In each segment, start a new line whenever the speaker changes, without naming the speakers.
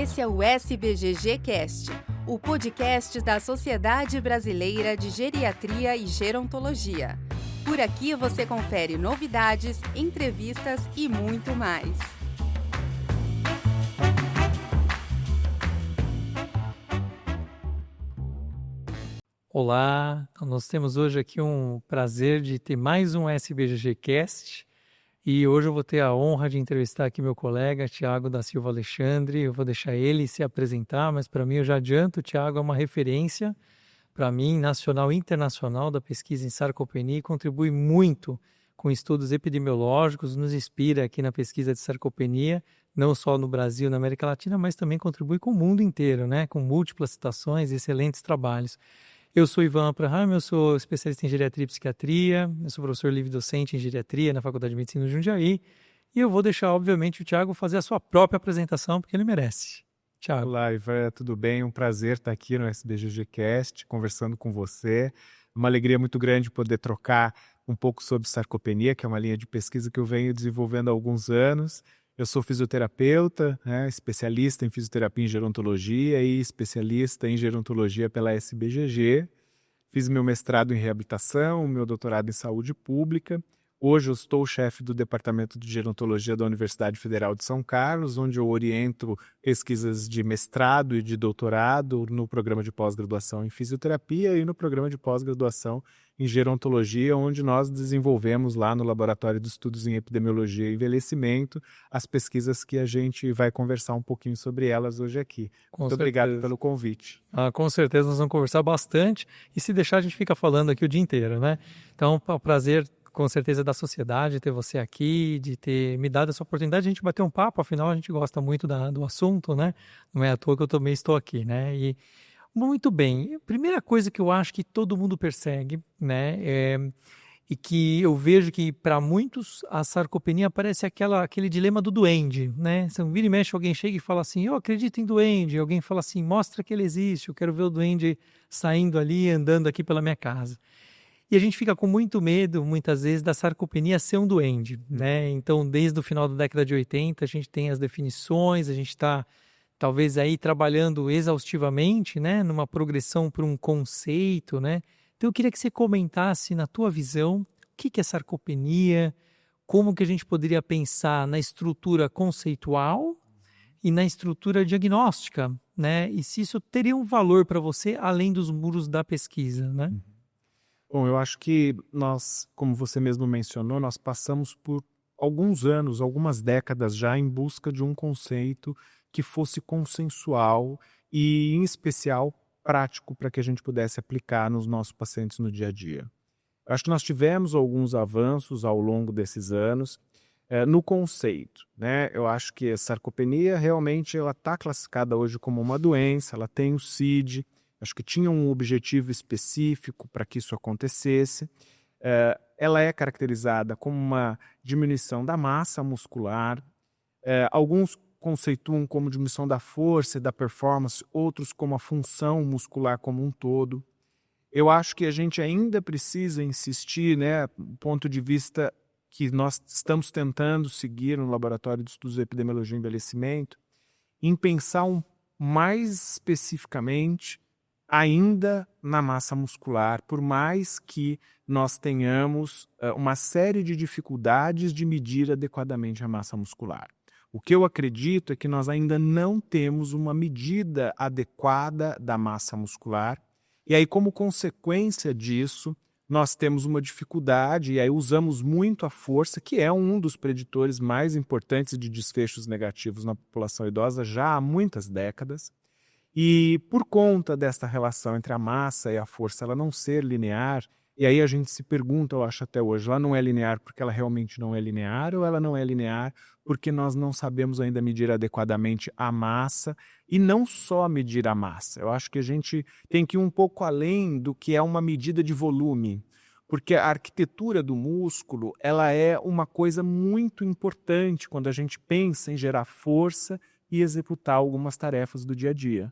Esse é o SBGG Cast, o podcast da Sociedade Brasileira de Geriatria e Gerontologia. Por aqui você confere novidades, entrevistas e muito mais.
Olá, nós temos hoje aqui um prazer de ter mais um SBGG Cast e hoje eu vou ter a honra de entrevistar aqui meu colega Tiago da Silva Alexandre. Eu vou deixar ele se apresentar, mas para mim eu já adianto, o Tiago é uma referência para mim, nacional e internacional da pesquisa em sarcopenia e contribui muito com estudos epidemiológicos, nos inspira aqui na pesquisa de sarcopenia, não só no Brasil, na América Latina, mas também contribui com o mundo inteiro, né? Com múltiplas citações e excelentes trabalhos. Eu sou Ivan Abraham, eu sou especialista em geriatria e psiquiatria, eu sou professor livre-docente em geriatria na Faculdade de Medicina de Jundiaí e eu vou deixar, obviamente, o Tiago fazer a sua própria apresentação, porque ele merece. Tiago.
Olá, Ivan, tudo bem? Um prazer estar aqui no SBGG Cast, conversando com você. Uma alegria muito grande poder trocar um pouco sobre sarcopenia, que é uma linha de pesquisa que eu venho desenvolvendo há alguns anos. Eu sou fisioterapeuta, especialista em fisioterapia em gerontologia e especialista em gerontologia pela SBGG. Fiz meu mestrado em reabilitação, meu doutorado em saúde pública. Hoje eu estou chefe do Departamento de Gerontologia da Universidade Federal de São Carlos, onde eu oriento pesquisas de mestrado e de doutorado no programa de pós-graduação em fisioterapia e no programa de pós-graduação em gerontologia, onde nós desenvolvemos lá no Laboratório de Estudos em Epidemiologia e Envelhecimento as pesquisas que a gente vai conversar um pouquinho sobre elas hoje aqui. Muito obrigado pelo convite.
Com certeza nós vamos conversar bastante e se deixar a gente fica falando aqui o dia inteiro, né? Então, é um prazer com certeza da sociedade ter você aqui, de ter me dado essa oportunidade de a gente bater um papo, afinal a gente gosta muito do assunto, né? Não é à toa que eu também estou aqui, né? E muito bem, primeira coisa que eu acho que todo mundo persegue, né? E que eu vejo que para muitos a sarcopenia parece aquele dilema do duende, né? Você vira e mexe, alguém chega e fala assim, eu acredito em duende, alguém fala assim, mostra que ele existe, eu quero ver o duende saindo ali, andando aqui pela minha casa. E a gente fica com muito medo, muitas vezes, da sarcopenia ser um duende, né? Então, desde o final da década de 80, a gente tem as definições, a gente está, talvez, aí trabalhando exaustivamente, né? Numa progressão para um conceito, né? Então, eu queria que você comentasse, na tua visão, o que é sarcopenia, como que a gente poderia pensar na estrutura conceitual e na estrutura diagnóstica, né? E se isso teria um valor para você, além dos muros da pesquisa, né?
Bom, eu acho que nós, como você mesmo mencionou, nós passamos por alguns anos, algumas décadas já em busca de um conceito que fosse consensual e, em especial, prático para que a gente pudesse aplicar nos nossos pacientes no dia a dia. Eu acho que nós tivemos alguns avanços ao longo desses anos no conceito, né? Eu acho que a sarcopenia realmente ela está classificada hoje como uma doença, ela tem o CID. Acho que tinha um objetivo específico para que isso acontecesse. Ela é caracterizada como uma diminuição da massa muscular. Alguns conceituam como diminuição da força e da performance, outros como a função muscular como um todo. Eu acho que a gente ainda precisa insistir, né, do ponto de vista que nós estamos tentando seguir no Laboratório de Estudos de Epidemiologia e Envelhecimento, em pensar mais especificamente ainda na massa muscular, por mais que nós tenhamos uma série de dificuldades de medir adequadamente a massa muscular. O que eu acredito é que nós ainda não temos uma medida adequada da massa muscular, e aí, como consequência disso, nós temos uma dificuldade, e aí usamos muito a força, que é um dos preditores mais importantes de desfechos negativos na população idosa já há muitas décadas. E por conta desta relação entre a massa e a força ela não ser linear, e aí a gente se pergunta, eu acho até hoje, ela não é linear porque ela realmente não é linear, ou ela não é linear porque nós não sabemos ainda medir adequadamente a massa, e não só medir a massa. Eu acho que a gente tem que ir um pouco além do que é uma medida de volume, porque a arquitetura do músculo ela é uma coisa muito importante quando a gente pensa em gerar força e executar algumas tarefas do dia a dia.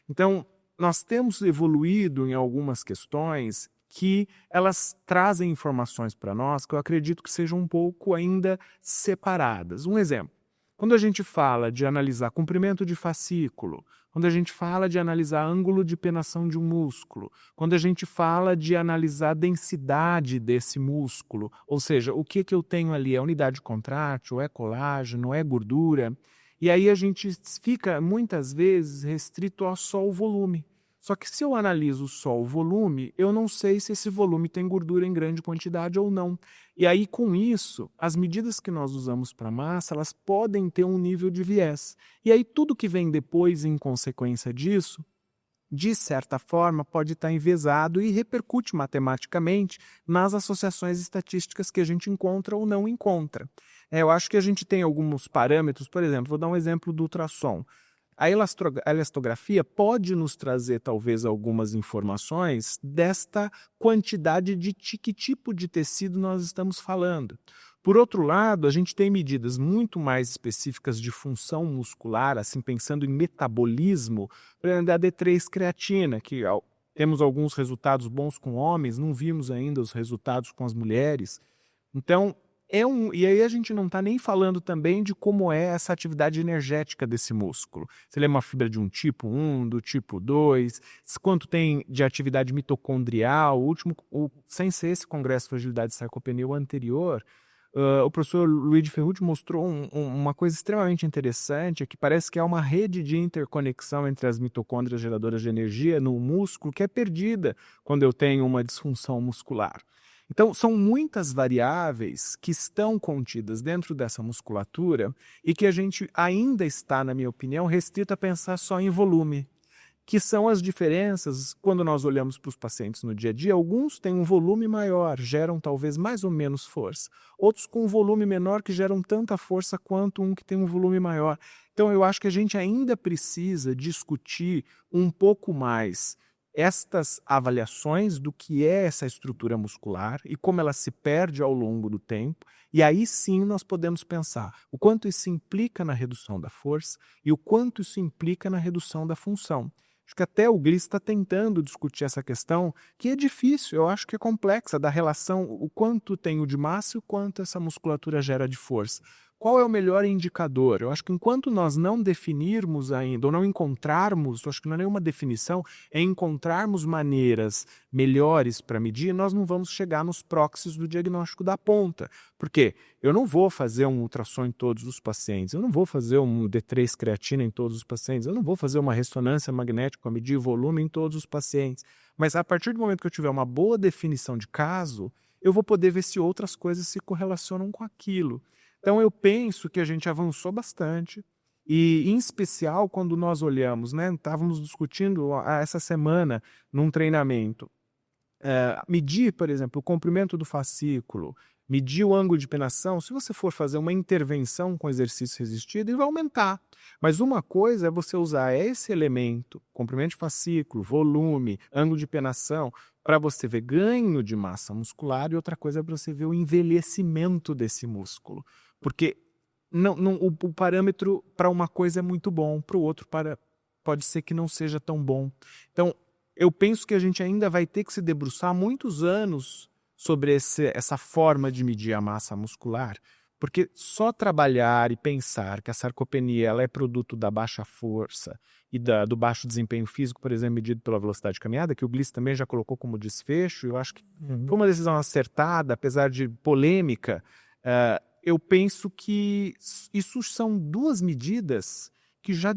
Então, nós temos evoluído em algumas questões que elas trazem informações para nós que eu acredito que sejam um pouco ainda separadas. Um exemplo, Quando a gente fala de analisar comprimento de fascículo, quando a gente fala de analisar ângulo de penação de um músculo, quando a gente fala de analisar a densidade desse músculo, ou seja, o que eu tenho ali, é unidade contrátil, é colágeno, é gordura, e aí a gente fica muitas vezes restrito a só o volume. Só que se eu analiso só o volume, eu não sei se esse volume tem gordura em grande quantidade ou não. E aí, com isso, as medidas que nós usamos para massa, elas podem ter um nível de viés. E aí, tudo que vem depois, em consequência disso, de certa forma, pode estar enviesado e repercute matematicamente nas associações estatísticas que a gente encontra ou não encontra. Eu acho que a gente tem alguns parâmetros, por exemplo, vou dar um exemplo do ultrassom. A elastografia pode nos trazer, talvez, algumas informações desta quantidade de que tipo de tecido nós estamos falando. Por outro lado, a gente tem medidas muito mais específicas de função muscular, assim, pensando em metabolismo, por exemplo, da D3-creatina, que temos alguns resultados bons com homens, não vimos ainda os resultados com as mulheres. Então, e aí a gente não está nem falando também de como é essa atividade energética desse músculo. Se ele é uma fibra de um tipo 1, do tipo 2, quanto tem de atividade mitocondrial, sem ser esse congresso de fragilidade e sarcopenia anterior, o professor Luigi Ferrucci mostrou uma coisa extremamente interessante, que parece que há uma rede de interconexão entre as mitocôndrias geradoras de energia no músculo que é perdida quando eu tenho uma disfunção muscular. Então, são muitas variáveis que estão contidas dentro dessa musculatura e que a gente ainda está, na minha opinião, restrito a pensar só em volume, que são as diferenças quando nós olhamos para os pacientes no dia a dia. Alguns têm um volume maior, geram talvez mais ou menos força. Outros com um volume menor que geram tanta força quanto um que tem um volume maior. Então, eu acho que a gente ainda precisa discutir um pouco mais estas avaliações do que é essa estrutura muscular e como ela se perde ao longo do tempo, e aí sim nós podemos pensar o quanto isso implica na redução da força e o quanto isso implica na redução da função. Acho que até o Gliss está tentando discutir essa questão, que é difícil, eu acho que é complexa, da relação, o quanto tenho de massa e o quanto essa musculatura gera de força. Qual é o melhor indicador? Eu acho que enquanto nós não definirmos ainda, ou não encontrarmos, eu acho que não é nenhuma definição, é encontrarmos maneiras melhores para medir, nós não vamos chegar nos proxies do diagnóstico da ponta. Por quê? Eu não vou fazer um ultrassom em todos os pacientes, eu não vou fazer um D3-creatina em todos os pacientes, eu não vou fazer uma ressonância magnética para medir volume em todos os pacientes. Mas a partir do momento que eu tiver uma boa definição de caso, eu vou poder ver se outras coisas se correlacionam com aquilo. Então, eu penso que a gente avançou bastante e, em especial, quando nós olhamos, né, estávamos discutindo essa semana num treinamento, medir, por exemplo, o comprimento do fascículo, medir o ângulo de penação. Se você for fazer uma intervenção com exercício resistido, ele vai aumentar. Mas uma coisa é você usar esse elemento, comprimento de fascículo, volume, ângulo de penação, para você ver ganho de massa muscular, e outra coisa é para você ver o envelhecimento desse músculo. Porque o parâmetro para uma coisa é muito bom, para o outro pode ser que não seja tão bom. Então, eu penso que a gente ainda vai ter que se debruçar há muitos anos sobre essa forma de medir a massa muscular, porque só trabalhar e pensar que a sarcopenia ela é produto da baixa força e do baixo desempenho físico, por exemplo, medido pela velocidade de caminhada, que o Gliss também já colocou como desfecho, eu acho que foi uma decisão acertada, apesar de polêmica. Eu penso que isso são duas medidas que já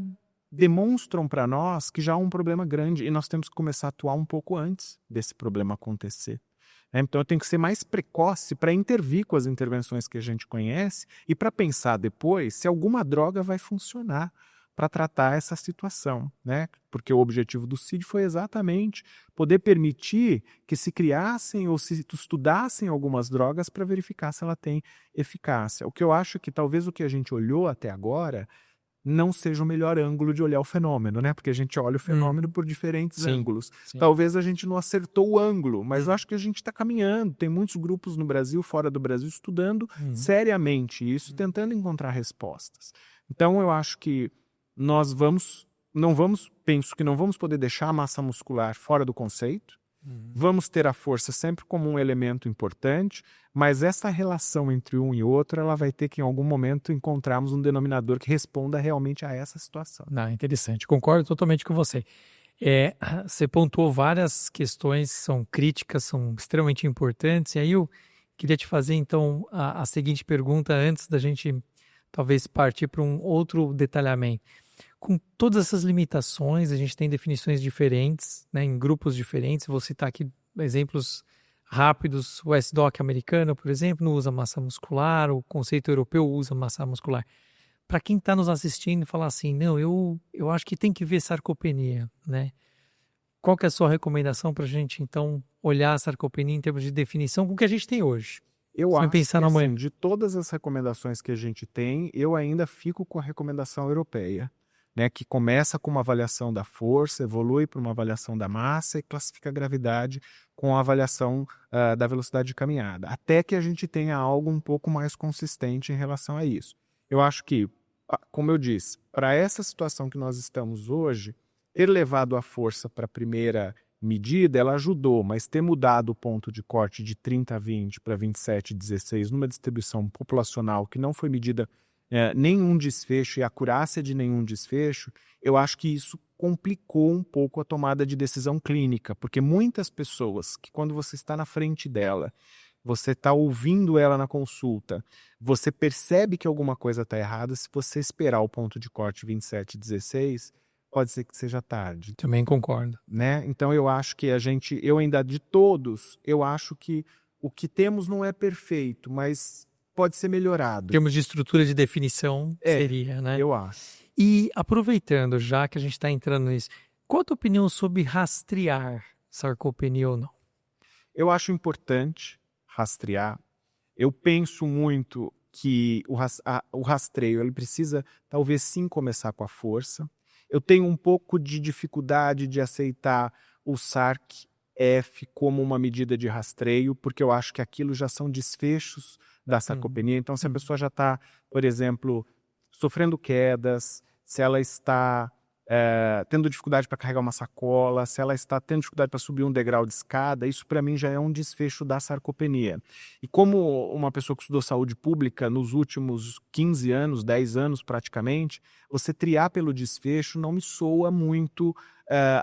demonstram para nós que já há um problema grande e nós temos que começar a atuar um pouco antes desse problema acontecer. Então eu tenho que ser mais precoce para intervir com as intervenções que a gente conhece e para pensar depois se alguma droga vai funcionar para tratar essa situação, né? Porque o objetivo do CID foi exatamente poder permitir que se criassem ou se estudassem algumas drogas para verificar se ela tem eficácia. O que eu acho que talvez o que a gente olhou até agora não seja o melhor ângulo de olhar o fenômeno, né? Porque a gente olha o fenômeno por diferentes ângulos. Sim. Talvez a gente não acertou o ângulo, mas eu acho que a gente está caminhando. Tem muitos grupos no Brasil, fora do Brasil, estudando seriamente isso, tentando encontrar respostas. Então eu acho que penso que não vamos poder deixar a massa muscular fora do conceito. Vamos ter a força sempre como um elemento importante, mas essa relação entre um e outro, ela vai ter que em algum momento encontrarmos um denominador que responda realmente a essa situação.
Não, interessante, concordo totalmente com você. Você pontuou várias questões que são críticas, são extremamente importantes, e aí eu queria te fazer então a seguinte pergunta antes da gente talvez partir para um outro detalhamento. Com todas essas limitações, a gente tem definições diferentes, né, em grupos diferentes. Vou citar aqui exemplos rápidos. O SDOC americano, por exemplo, não usa massa muscular, o conceito europeu usa massa muscular. Para quem está nos assistindo e falar assim, não, eu acho que tem que ver sarcopenia, né? Qual que é a sua recomendação para a gente, então, olhar a sarcopenia em termos de definição com o que a gente tem hoje?
Eu
Sem
acho
pensar
que,
no amanhã.
assim, de todas as recomendações que a gente tem, eu ainda fico com a recomendação europeia, né, que começa com uma avaliação da força, evolui para uma avaliação da massa e classifica a gravidade com a avaliação da velocidade de caminhada, até que a gente tenha algo um pouco mais consistente em relação a isso. Eu acho que, como eu disse, para essa situação que nós estamos hoje, ter levado a força para a primeira medida, ela ajudou, mas ter mudado o ponto de corte de 30/20 para 27/16 numa distribuição populacional que não foi medida nenhum desfecho e a acurácia de nenhum desfecho, eu acho que isso complicou um pouco a tomada de decisão clínica, porque muitas pessoas que quando você está na frente dela, você está ouvindo ela na consulta, você percebe que alguma coisa está errada, se você esperar o ponto de corte 27/16, pode ser que seja tarde.
Também concordo.
Né? Então eu acho que eu ainda de todos, eu acho que o que temos não é perfeito, mas pode ser melhorado.
Em termos de estrutura de definição, seria, né?
Eu acho.
E aproveitando, já que a gente está entrando nisso, qual a tua opinião sobre rastrear sarcopenia ou não?
Eu acho importante rastrear. Eu penso muito que o rastreio ele precisa talvez sim começar com a força. Eu tenho um pouco de dificuldade de aceitar o SARC-F como uma medida de rastreio, porque eu acho que aquilo já são desfechos da sarcopenia. Então, se a pessoa já está, por exemplo, sofrendo quedas, se ela está tendo dificuldade para carregar uma sacola, se ela está tendo dificuldade para subir um degrau de escada, isso para mim já é um desfecho da sarcopenia. E como uma pessoa que estudou saúde pública nos últimos 15 anos, 10 anos praticamente, você triar pelo desfecho não me soa muito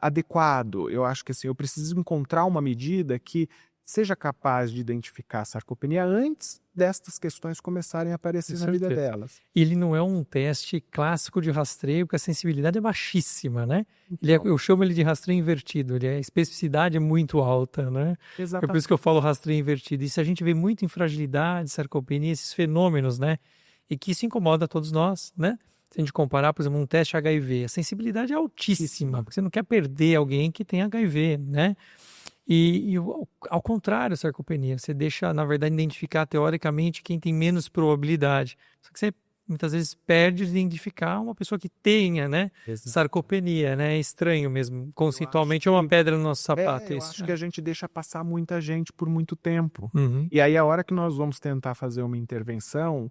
adequado. Eu acho que assim, eu preciso encontrar uma medida que seja capaz de identificar a sarcopenia antes destas questões começarem a aparecer na vida delas.
Ele não é um teste clássico de rastreio, porque a sensibilidade é baixíssima, né? Eu chamo ele de rastreio invertido, a especificidade é muito alta, né?
Exatamente.
É por isso que eu falo rastreio invertido. E se a gente vê muito infragilidade, sarcopenia, esses fenômenos, né? E que isso incomoda a todos nós, né? Se a gente comparar, por exemplo, um teste HIV, a sensibilidade é altíssima, porque você não quer perder alguém que tem HIV, né? E ao contrário, a sarcopenia, você deixa, na verdade, identificar teoricamente quem tem menos probabilidade. Só que você muitas vezes perde de identificar uma pessoa que tenha, né, sarcopenia, né? É estranho mesmo. Conceitualmente é uma pedra no nosso sapato.
Eu
isso,
acho que a gente deixa passar muita gente por muito tempo.
Uhum.
E aí, a hora que nós vamos tentar fazer uma intervenção,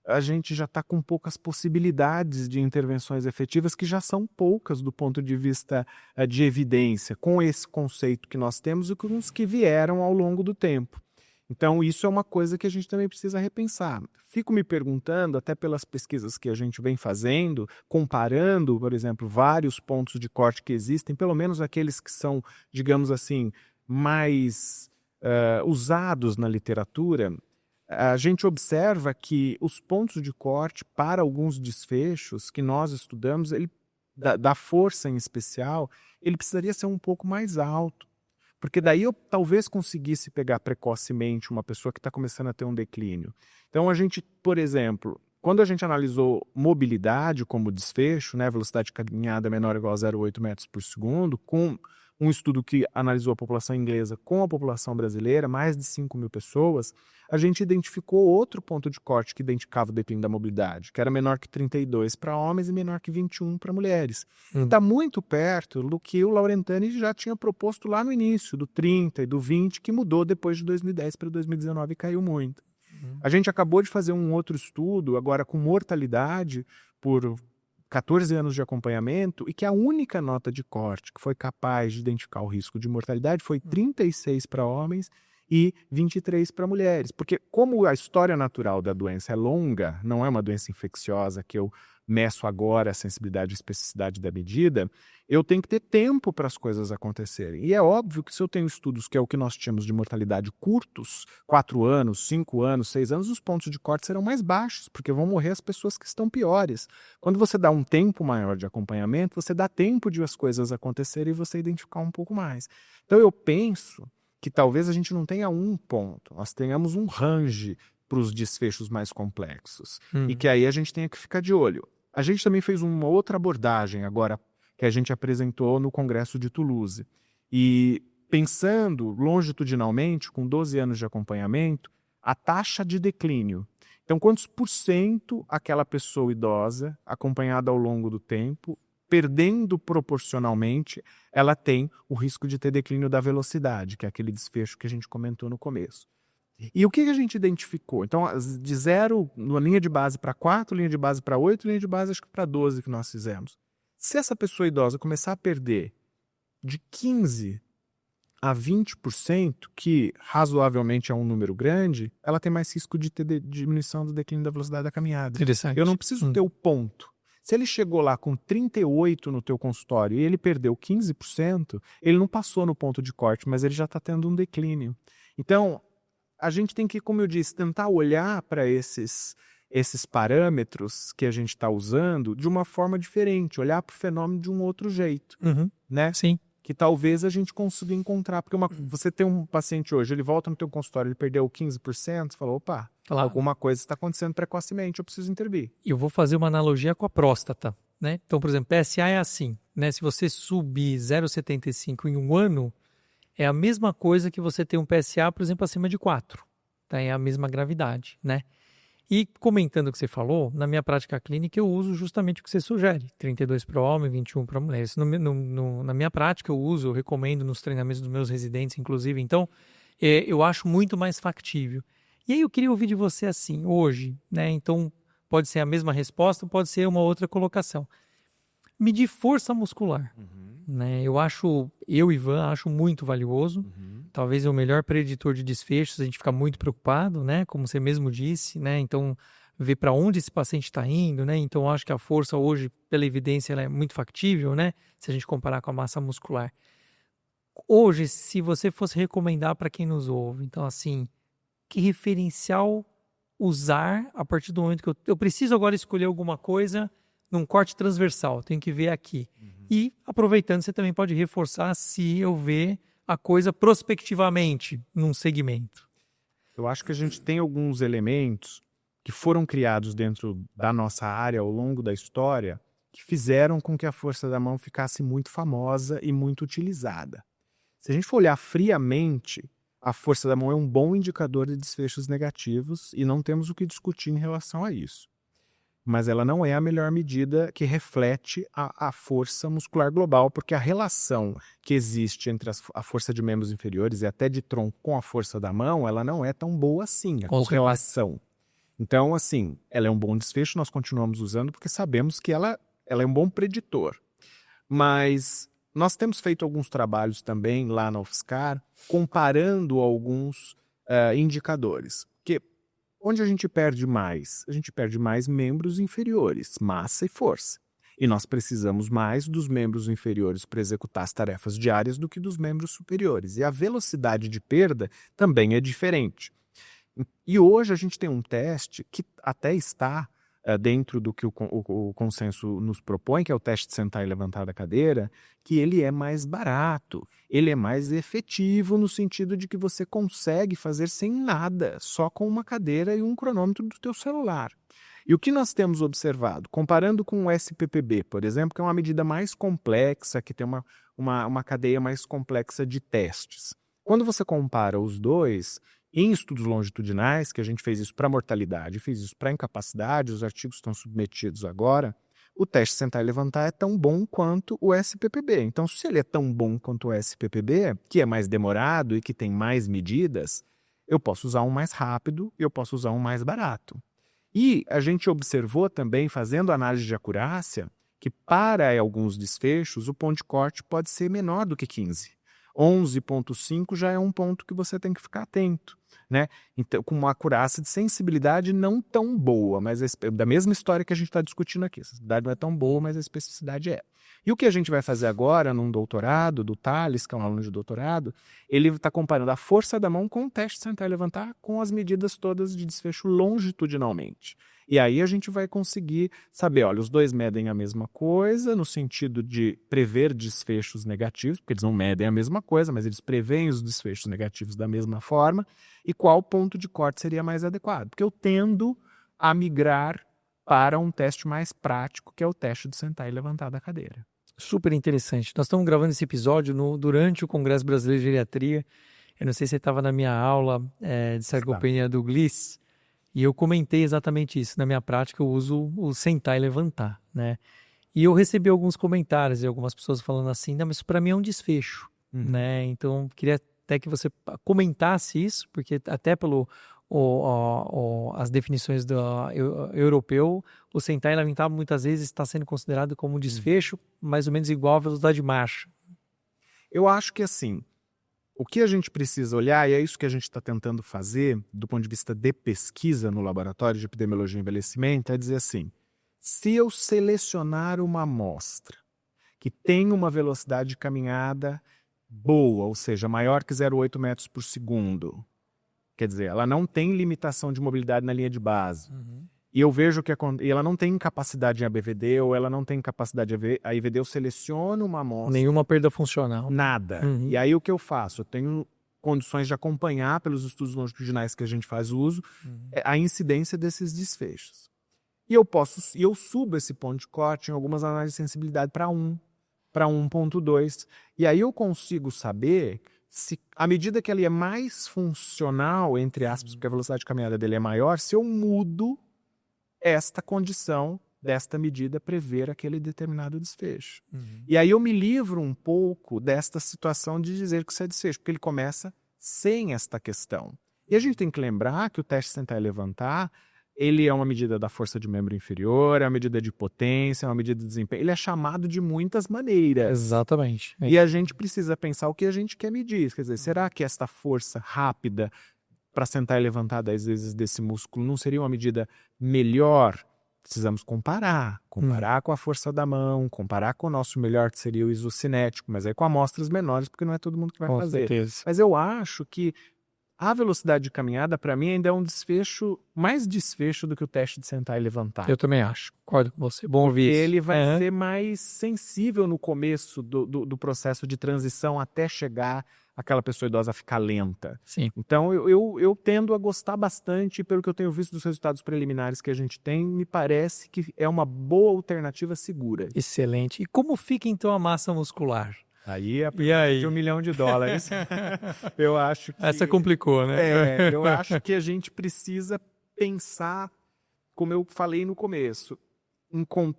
a gente já está com poucas possibilidades de intervenções efetivas, que já são poucas do ponto de vista de evidência, com esse conceito que nós temos e com os que vieram ao longo do tempo. Então, isso é uma coisa que a gente também precisa repensar. Fico me perguntando, até pelas pesquisas que a gente vem fazendo, comparando, por exemplo, vários pontos de corte que existem, pelo menos aqueles que são, digamos assim, mais usados na literatura, a gente observa que os pontos de corte para alguns desfechos que nós estudamos, da força em especial, ele precisaria ser um pouco mais alto. Porque daí eu talvez conseguisse pegar precocemente uma pessoa que está começando a ter um declínio. Então a gente, por exemplo, quando a gente analisou mobilidade como desfecho, né, velocidade de caminhada menor ou igual a 0,8 metros por segundo, com um estudo que analisou a população inglesa com a população brasileira, mais de 5.000 pessoas, a gente identificou outro ponto de corte que identificava o declínio da mobilidade, que era menor que 32 para homens e menor que 21 para mulheres. Está muito perto do que o Laurentani já tinha proposto lá no início, do 30 e do 20, que mudou depois de 2010 para 2019 e caiu muito. A gente acabou de fazer um outro estudo, agora com mortalidade por 14 anos de acompanhamento e que a única nota de corte que foi capaz de identificar o risco de mortalidade foi 36 para homens e 23 para mulheres. Porque como a história natural da doença é longa, não é uma doença infecciosa que eu meço agora a sensibilidade e especificidade da medida, eu tenho que ter tempo para as coisas acontecerem. E é óbvio que se eu tenho estudos, que é o que nós tínhamos de mortalidade curtos, 4 anos, 5 anos, 6 anos, os pontos de corte serão mais baixos, porque vão morrer as pessoas que estão piores. Quando você dá um tempo maior de acompanhamento, você dá tempo de as coisas acontecerem e você identificar um pouco mais. Então eu penso que talvez a gente não tenha um ponto, nós tenhamos um range para os desfechos mais complexos. E que aí a gente tenha que ficar de olho. A gente também fez uma outra abordagem agora, que a gente apresentou no Congresso de Toulouse. E pensando longitudinalmente, com 12 anos de acompanhamento, a taxa de declínio. Então, quantos por cento aquela pessoa idosa, acompanhada ao longo do tempo, perdendo proporcionalmente, ela tem o risco de ter declínio da velocidade, que é aquele desfecho que a gente comentou no começo. E o que a gente identificou? Então, de 0, na linha de base para 4, linha de base para 8, linha de base acho que para 12 que nós fizemos. Se essa pessoa idosa começar a perder de 15% a 20%, que razoavelmente é um número grande, ela tem mais risco de ter diminuição do declínio da velocidade da caminhada.
Interessante.
Eu não preciso ter o ponto. Se ele chegou lá com 38 no teu consultório e ele perdeu 15%, ele não passou no ponto de corte, mas ele já está tendo um declínio. Então, a gente tem que, como eu disse, tentar olhar para esses parâmetros que a gente está usando de uma forma diferente, olhar para o fenômeno de um outro jeito, né?
Sim.
Que talvez a gente consiga encontrar. Porque você tem um paciente hoje, ele volta no teu consultório, ele perdeu 15%, você falou, opa, alguma coisa está acontecendo precocemente, eu preciso intervir.
Eu vou fazer uma analogia com a próstata, né? Então, por exemplo, PSA é assim, né? Se você subir 0,75 em um ano, é a mesma coisa que você ter um PSA, por exemplo, acima de 4. Tá? É a mesma gravidade, né? E comentando o que você falou, na minha prática clínica eu uso justamente o que você sugere. 32 para homem, 21 para mulher. Isso na minha prática eu recomendo nos treinamentos dos meus residentes, inclusive. Então, eu acho muito mais factível. E aí eu queria ouvir de você assim, hoje, né? Então, pode ser a mesma resposta, pode ser uma outra colocação. Medir força muscular. Né? Ivan, acho muito valioso. Talvez é o melhor preditor de desfechos, a gente fica muito preocupado, né? Como você mesmo disse, né? Então, ver para onde esse paciente está indo, né? Então, acho que a força hoje, pela evidência, ela é muito factível, né? Se a gente comparar com a massa muscular. Hoje, se você fosse recomendar para quem nos ouve, então, assim, que referencial usar a partir do momento que eu preciso agora escolher alguma coisa num corte transversal, tenho que ver aqui. E, aproveitando, você também pode reforçar se eu ver a coisa prospectivamente num segmento.
Eu acho que a gente tem alguns elementos que foram criados dentro da nossa área ao longo da história que fizeram com que a força da mão ficasse muito famosa e muito utilizada. Se a gente for olhar friamente, a força da mão é um bom indicador de desfechos negativos e não temos o que discutir em relação a isso. Mas ela não é a melhor medida que reflete a força muscular global, porque a relação que existe entre a força de membros inferiores e até de tronco com a força da mão, ela não é tão boa assim, a correlação. Então, assim, ela é um bom desfecho, nós continuamos usando porque sabemos que ela é um bom preditor. Mas nós temos feito alguns trabalhos também lá na UFSCar, comparando alguns indicadores. Onde a gente perde mais? A gente perde mais membros inferiores, massa e força. E nós precisamos mais dos membros inferiores para executar as tarefas diárias do que dos membros superiores. E a velocidade de perda também é diferente. E hoje a gente tem um teste que até está dentro do que o consenso nos propõe, que é o teste de sentar e levantar da cadeira, que ele é mais barato, ele é mais efetivo no sentido de que você consegue fazer sem nada, só com uma cadeira e um cronômetro do teu celular. E o que nós temos observado, comparando com o SPPB, por exemplo, que é uma medida mais complexa, que tem uma cadeia mais complexa de testes. Quando você compara os dois, em estudos longitudinais, que a gente fez isso para mortalidade, fez isso para incapacidade, os artigos estão submetidos agora, o teste sentar e levantar é tão bom quanto o SPPB. Então, se ele é tão bom quanto o SPPB, que é mais demorado e que tem mais medidas, eu posso usar um mais rápido e eu posso usar um mais barato. E a gente observou também, fazendo análise de acurácia, que para alguns desfechos o ponto de corte pode ser menor do que 15. 11,5 já é um ponto que você tem que ficar atento, né? Então, com uma acurácia de sensibilidade não tão boa, mas da mesma história que a gente está discutindo aqui. A sensibilidade não é tão boa, mas a especificidade é. E o que a gente vai fazer agora, num doutorado, do Thales, que é um aluno de doutorado, ele está comparando a força da mão com o teste de sentar e levantar com as medidas todas de desfecho longitudinalmente. E aí a gente vai conseguir saber, olha, os dois medem a mesma coisa, no sentido de prever desfechos negativos, porque eles não medem a mesma coisa, mas eles preveem os desfechos negativos da mesma forma, e qual ponto de corte seria mais adequado. Porque eu tendo a migrar para um teste mais prático, que é o teste de sentar e levantar da cadeira.
Super interessante. Nós estamos gravando esse episódio durante o Congresso Brasileiro de Geriatria. Eu não sei se você estava na minha aula de sarcopenia do Gliss, e eu comentei exatamente isso. Na minha prática, eu uso o sentar e levantar, né? E eu recebi alguns comentários e algumas pessoas falando assim, não, mas isso para mim é um desfecho, né? Então, queria até que você comentasse isso, porque até pelo as definições do europeu, o sentar e levantar muitas vezes está sendo considerado como um desfecho mais ou menos igual à velocidade de marcha.
Eu acho que assim, o que a gente precisa olhar, e é isso que a gente está tentando fazer, do ponto de vista de pesquisa no laboratório de epidemiologia e envelhecimento, é dizer assim, se eu selecionar uma amostra que tem uma velocidade de caminhada boa, ou seja, maior que 0,8 metros por segundo, quer dizer, ela não tem limitação de mobilidade na linha de base, e eu vejo que ela não tem capacidade em ABVD, ou ela não tem capacidade a IVD, eu seleciono uma amostra.
Nenhuma perda funcional.
Nada. E aí o que eu faço? Eu tenho condições de acompanhar, pelos estudos longitudinais que a gente faz uso, a incidência desses desfechos. E eu subo esse ponto de corte em algumas análises de sensibilidade para 1, para 1,2. E aí eu consigo saber se, à medida que ele é mais funcional, entre aspas, porque a velocidade de caminhada dele é maior, se eu mudo esta condição desta medida prever aquele determinado desfecho. E aí eu me livro um pouco desta situação de dizer que isso é desfecho, porque ele começa sem esta questão. E a gente tem que lembrar que o teste sentar e levantar, ele é uma medida da força de membro inferior, é uma medida de potência, é uma medida de desempenho. Ele é chamado de muitas maneiras.
Exatamente.
E a gente precisa pensar o que a gente quer medir. Quer dizer, será que esta força rápida para sentar e levantar 10 vezes desse músculo não seria uma medida melhor? Precisamos comparar com a força da mão, comparar com o nosso melhor, que seria o isocinético, mas aí com amostras menores, porque não é todo mundo que vai
Com
fazer.
certeza.
Mas eu acho que a velocidade de caminhada, para mim, ainda é um desfecho, mais desfecho do que o teste de sentar e levantar.
Eu também acho. Concordo com você. Bom ouvir isso.
Ele vai ser mais sensível no começo do processo de transição até chegar aquela pessoa idosa ficar lenta.
Sim.
Então, eu tendo a gostar bastante, pelo que eu tenho visto dos resultados preliminares que a gente tem, me parece que é uma boa alternativa segura.
Excelente. E como fica, então, a massa muscular?
Aí é
E aí?
de $1 milhão. Eu acho que...
Essa complicou, né?
Eu acho que a gente precisa pensar, como eu falei no começo,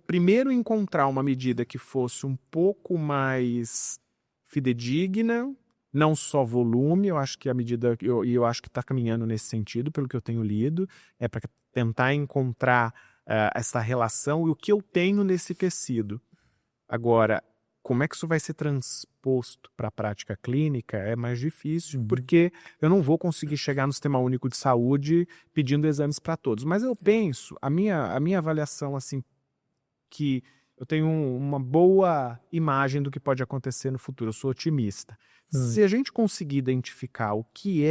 primeiro encontrar uma medida que fosse um pouco mais fidedigna, não só volume, eu acho que a medida, eu acho que está caminhando nesse sentido, pelo que eu tenho lido, é para tentar encontrar essa relação e o que eu tenho nesse tecido. Agora, como é que isso vai ser transposto para a prática clínica é mais difícil, porque eu não vou conseguir chegar no Sistema Único de Saúde pedindo exames para todos. Mas eu penso, a minha avaliação, assim, que eu tenho uma boa imagem do que pode acontecer no futuro, eu sou otimista. Se a gente conseguir identificar o que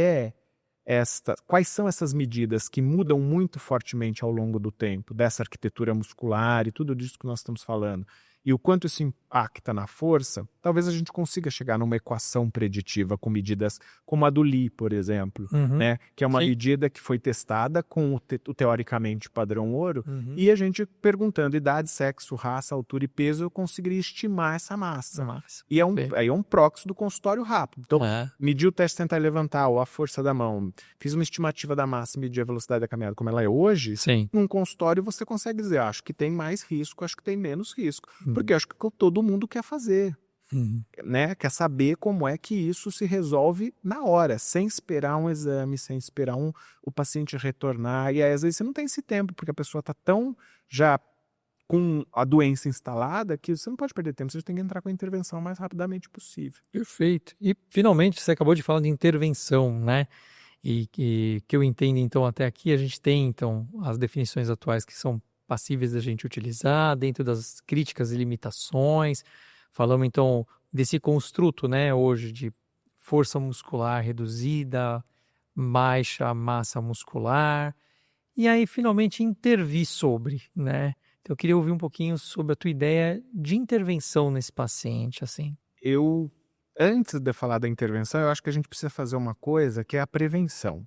quais são essas medidas que mudam muito fortemente ao longo do tempo, dessa arquitetura muscular e tudo disso que nós estamos falando, e o quanto isso impacta na força, talvez a gente consiga chegar numa equação preditiva com medidas como a do Lee, por exemplo, né? Que é uma medida que foi testada com o teoricamente padrão ouro, e a gente perguntando idade, sexo, raça, altura e peso, eu conseguiria estimar essa massa. E aí é um proxy do consultório rápido. Então, medir o teste sentar e levantar, ou a força da mão, fiz uma estimativa da massa, medir a velocidade da caminhada como ela é hoje, num consultório você consegue dizer, acho que tem mais risco, acho que tem menos risco. Porque eu acho que todo mundo quer fazer, né? Quer saber como é que isso se resolve na hora, sem esperar um exame, sem esperar o paciente retornar. E aí, às vezes, você não tem esse tempo, porque a pessoa está tão já com a doença instalada, que você não pode perder tempo, você tem que entrar com a intervenção o mais rapidamente possível.
Perfeito. E, finalmente, você acabou de falar de intervenção, né? E que eu entendo, então, até aqui, a gente tem, então, as definições atuais que são passíveis da gente utilizar, dentro das críticas e limitações. Falamos, então, desse construto, né, hoje, de força muscular reduzida, baixa massa muscular. E aí, finalmente, intervir sobre, né? Então, eu queria ouvir um pouquinho sobre a tua ideia de intervenção nesse paciente, assim.
Antes de falar da intervenção, eu acho que a gente precisa fazer uma coisa que é a prevenção.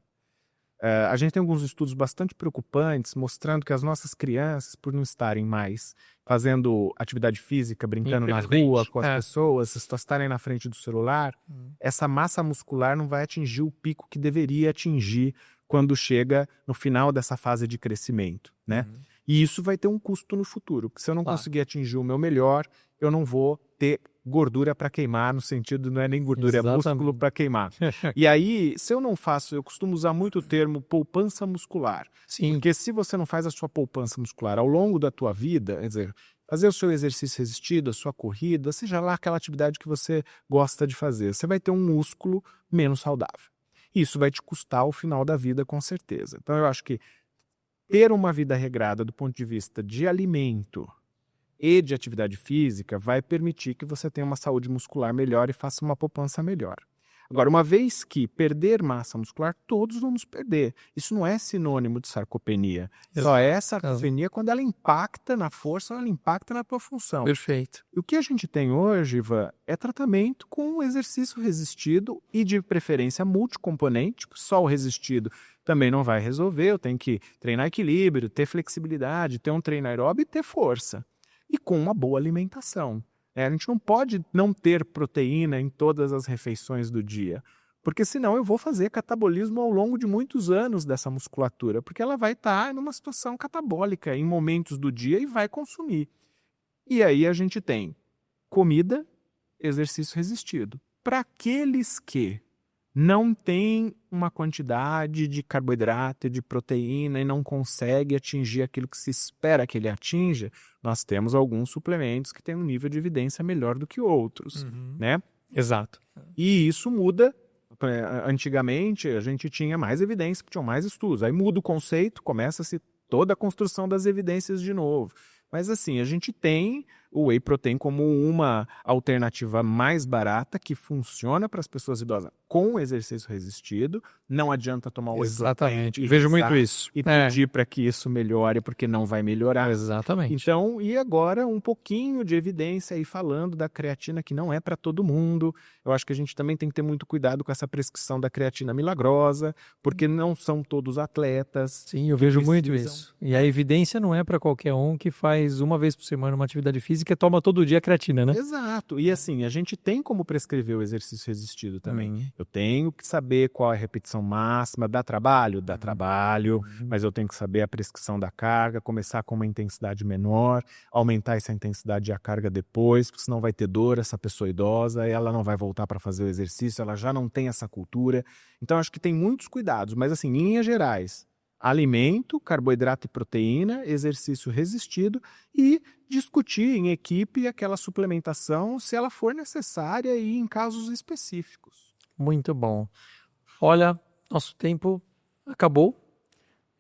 A gente tem alguns estudos bastante preocupantes mostrando que as nossas crianças, por não estarem mais fazendo atividade física, brincando na rua com as pessoas, se só estarem na frente do celular, essa massa muscular não vai atingir o pico que deveria atingir quando chega no final dessa fase de crescimento, né? E isso vai ter um custo no futuro, porque se eu não conseguir atingir o meu melhor, eu não vou ter gordura para queimar, no sentido não é nem gordura, é músculo para queimar. E aí, se eu não faço, eu costumo usar muito o termo poupança muscular.
Sim.
Porque se você não faz a sua poupança muscular ao longo da tua vida, quer dizer, fazer o seu exercício resistido, a sua corrida, seja lá aquela atividade que você gosta de fazer, você vai ter um músculo menos saudável. Isso vai te custar ao final da vida, com certeza. Então, eu acho que ter uma vida regrada do ponto de vista de alimento e de atividade física vai permitir que você tenha uma saúde muscular melhor e faça uma poupança melhor. Agora, uma vez que perder massa muscular, todos vamos perder. Isso não é sinônimo de sarcopenia. Só é sarcopenia quando ela impacta na força ou ela impacta na tua função.
Perfeito.
E o que a gente tem hoje, Ivan, é tratamento com exercício resistido e de preferência multicomponente. Só o resistido também não vai resolver. Eu tenho que treinar equilíbrio, ter flexibilidade, ter um treino aeróbio e ter força. E com uma boa alimentação. A gente não pode não ter proteína em todas as refeições do dia, porque senão eu vou fazer catabolismo ao longo de muitos anos dessa musculatura, porque ela vai estar numa situação catabólica em momentos do dia e vai consumir. E aí a gente tem comida, exercício resistido. Para aqueles que não têm uma quantidade de carboidrato e de proteína e não consegue atingir aquilo que se espera que ele atinja, nós temos alguns suplementos que têm um nível de evidência melhor do que outros, né?
Exato.
E isso muda. Antigamente, a gente tinha mais evidência, tinham mais estudos. Aí muda o conceito, começa-se toda a construção das evidências de novo. Mas assim, a gente tem o whey protein como uma alternativa mais barata que funciona para as pessoas idosas com exercício resistido. Não adianta tomar o whey protein
e vejo muito isso.
E pedir para que isso melhore, porque não vai melhorar.
Exatamente.
Então, e agora um pouquinho de evidência aí falando da creatina, que não é para todo mundo. Eu acho que a gente também tem que ter muito cuidado com essa prescrição da creatina milagrosa, porque não são todos atletas.
Sim, eu vejo muito isso. E a evidência não é para qualquer um que faz uma vez por semana uma atividade física e toma todo dia creatina, né?
Exato. E assim, a gente tem como prescrever o exercício resistido também. Eu tenho que saber qual é a repetição máxima. Dá trabalho? Dá trabalho. Mas eu tenho que saber a prescrição da carga, começar com uma intensidade menor, aumentar essa intensidade e a carga depois, porque senão vai ter dor essa pessoa idosa, ela não vai voltar para fazer o exercício, ela já não tem essa cultura. Então, acho que tem muitos cuidados. Mas assim, em linhas gerais, alimento, carboidrato e proteína, exercício resistido e discutir em equipe aquela suplementação se ela for necessária e em casos específicos.
Muito bom. Olha, nosso tempo acabou,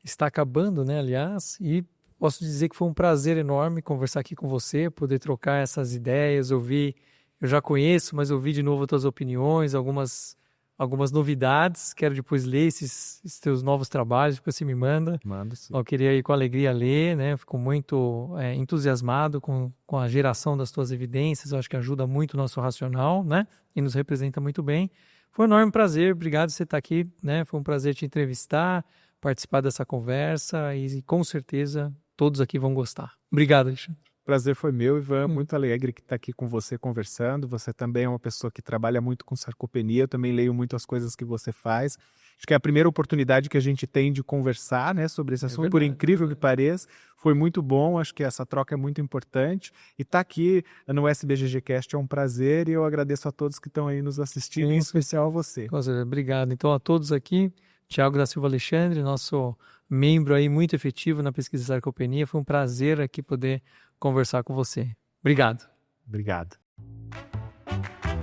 está acabando, né, aliás, e posso dizer que foi um prazer enorme conversar aqui com você, poder trocar essas ideias, ouvir, eu já conheço, mas ouvir de novo as tuas opiniões, algumas novidades. Quero depois ler esses teus novos trabalhos, depois você me manda.
Mando, sim.
Eu queria ir com alegria ler, né? Fico muito entusiasmado com a geração das tuas evidências. Eu acho que ajuda muito o nosso racional, né? E nos representa muito bem. Foi um enorme prazer. Obrigado por você estar aqui, né? Foi um prazer te entrevistar, participar dessa conversa e com certeza todos aqui vão gostar. Obrigado, Alexandre.
Prazer foi meu, Ivan. Muito alegre que estar aqui com você conversando. Você também é uma pessoa que trabalha muito com sarcopenia. Eu também leio muito as coisas que você faz. Acho que é a primeira oportunidade que a gente tem de conversar, né, sobre esse assunto, por incrível que pareça. Foi muito bom, acho que essa troca é muito importante. E estar aqui no SBGGcast é um prazer e eu agradeço a todos que estão aí nos assistindo, em especial a você.
Obrigado. Então, a todos aqui, Thiago da Silva Alexandre, nosso membro aí muito efetivo na pesquisa de sarcopenia. Foi um prazer aqui poder conversar com você. Obrigado.
Obrigado.